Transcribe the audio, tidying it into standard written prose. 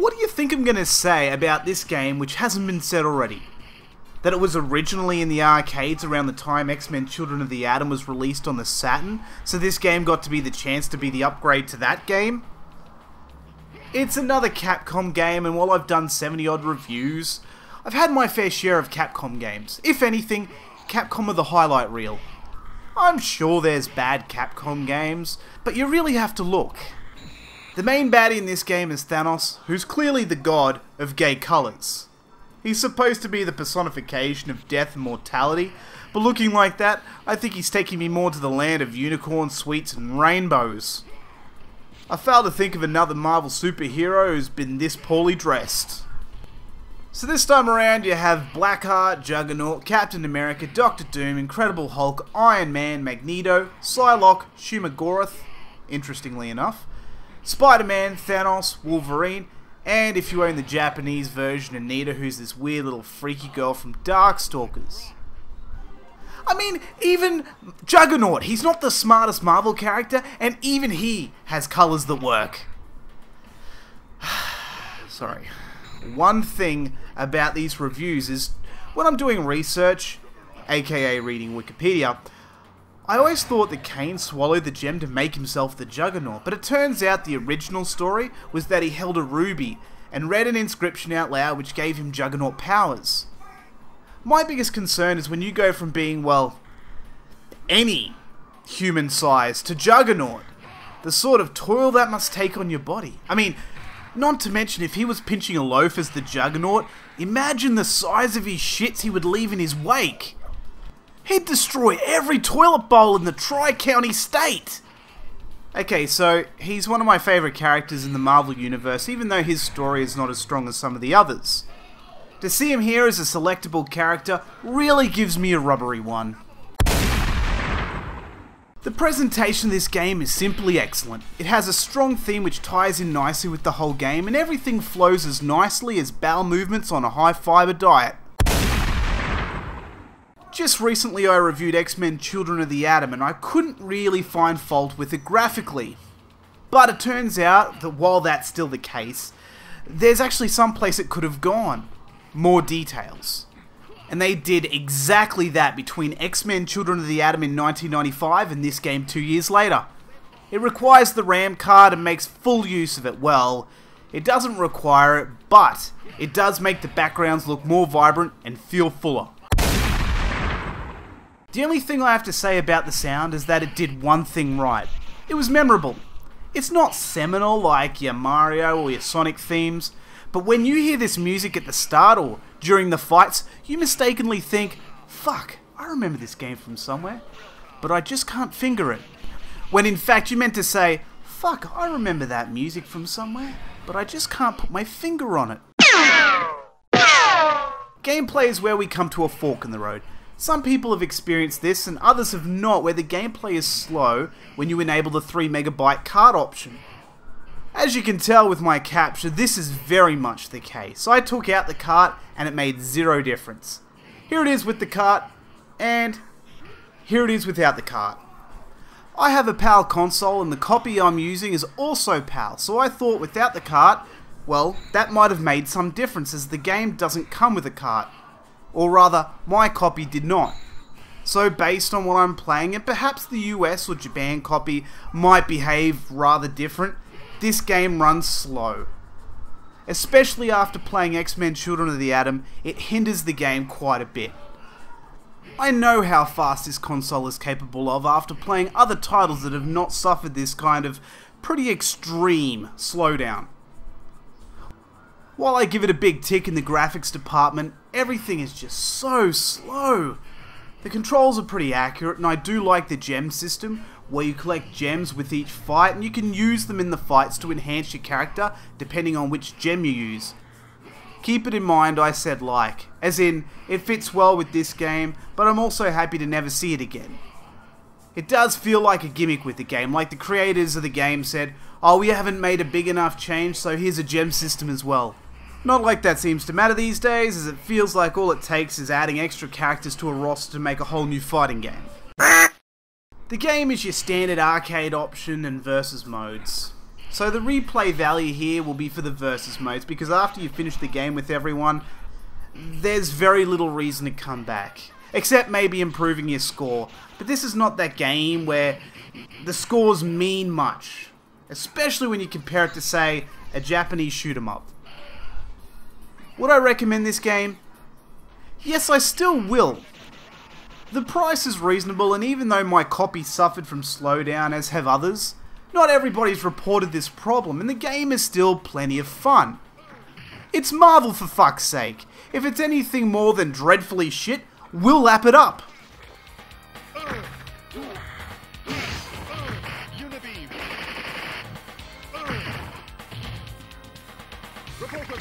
What do you think I'm going to say about this game which hasn't been said already? That it was originally in the arcades around the time X-Men Children of the Atom was released on the Saturn, so this game got to be the chance to be the upgrade to that game? It's another Capcom game, and while I've done 70 odd reviews, I've had my fair share of Capcom games. If anything, Capcom are the highlight reel. I'm sure there's bad Capcom games, but you really have to look. The main baddie in this game is Thanos, who's clearly the god of gay colours. He's supposed to be the personification of death and mortality, but looking like that, I think he's taking me more to the land of unicorns, sweets and rainbows. I fail to think of another Marvel superhero who's been this poorly dressed. So this time around you have Blackheart, Juggernaut, Captain America, Doctor Doom, Incredible Hulk, Iron Man, Magneto, Psylocke, Shumagorath, interestingly enough, Spider-Man, Thanos, Wolverine, and if you own the Japanese version, Anita, who's this weird little freaky girl from Darkstalkers. I mean, even Juggernaut, he's not the smartest Marvel character, and even he has colours that work. Sorry. One thing about these reviews is, when I'm doing research, aka reading Wikipedia, I always thought that Kane swallowed the gem to make himself the Juggernaut, but it turns out the original story was that he held a ruby and read an inscription out loud which gave him Juggernaut powers. My biggest concern is when you go from being, well, any human size to Juggernaut, the sort of toil that must take on your body. I mean, not to mention if he was pinching a loaf as the Juggernaut, imagine the size of his shits he would leave in his wake. He'd destroy every toilet bowl in the Tri-County state! Okay, so he's one of my favourite characters in the Marvel Universe, even though his story is not as strong as some of the others. To see him here as a selectable character really gives me a rubbery one. The presentation of this game is simply excellent. It has a strong theme which ties in nicely with the whole game, and everything flows as nicely as bowel movements on a high-fibre diet. Just recently I reviewed X-Men Children of the Atom and I couldn't really find fault with it graphically. But it turns out that while that's still the case, there's actually some place it could have gone. More details. And they did exactly that between X-Men Children of the Atom in 1995 and this game 2 years later. It requires the RAM card and makes full use of it. Well, it doesn't require it, but it does make the backgrounds look more vibrant and feel fuller. The only thing I have to say about the sound is that it did one thing right. It was memorable. It's not seminal like your Mario or your Sonic themes, but when you hear this music at the start or during the fights, you mistakenly think, fuck, I remember this game from somewhere, but I just can't finger it. When in fact you meant to say, fuck, I remember that music from somewhere, but I just can't put my finger on it. Gameplay is where we come to a fork in the road. Some people have experienced this and others have not, where the gameplay is slow when you enable the 3 MB card option. As you can tell with my capture, this is very much the case. I took out the cart and it made zero difference. Here it is with the cart, and here it is without the cart. I have a PAL console and the copy I'm using is also PAL, so I thought without the cart, well, that might have made some difference as the game doesn't come with a cart. Or rather, my copy did not. So based on what I'm playing, and perhaps the US or Japan copy might behave rather different, this game runs slow. Especially after playing X-Men Children of the Atom, it hinders the game quite a bit. I know how fast this console is capable of after playing other titles that have not suffered this kind of pretty extreme slowdown. While I give it a big tick in the graphics department, everything is just so slow. The controls are pretty accurate and I do like the gem system, where you collect gems with each fight and you can use them in the fights to enhance your character depending on which gem you use. Keep it in mind I said like, as in, it fits well with this game, but I'm also happy to never see it again. It does feel like a gimmick with the game, like the creators of the game said, oh, we haven't made a big enough change, so here's a gem system as well. Not like that seems to matter these days, as it feels like all it takes is adding extra characters to a roster to make a whole new fighting game. The game is your standard arcade option and versus modes. So the replay value here will be for the versus modes, because after you finish the game with everyone, there's very little reason to come back. Except maybe improving your score. But this is not that game where the scores mean much. Especially when you compare it to, say, a Japanese shoot-'em-up. Would I recommend this game? Yes, I still will. The price is reasonable, and even though my copy suffered from slowdown, as have others, not everybody's reported this problem, and the game is still plenty of fun. It's Marvel, for fuck's sake. If it's anything more than dreadfully shit, we'll lap it up. Report the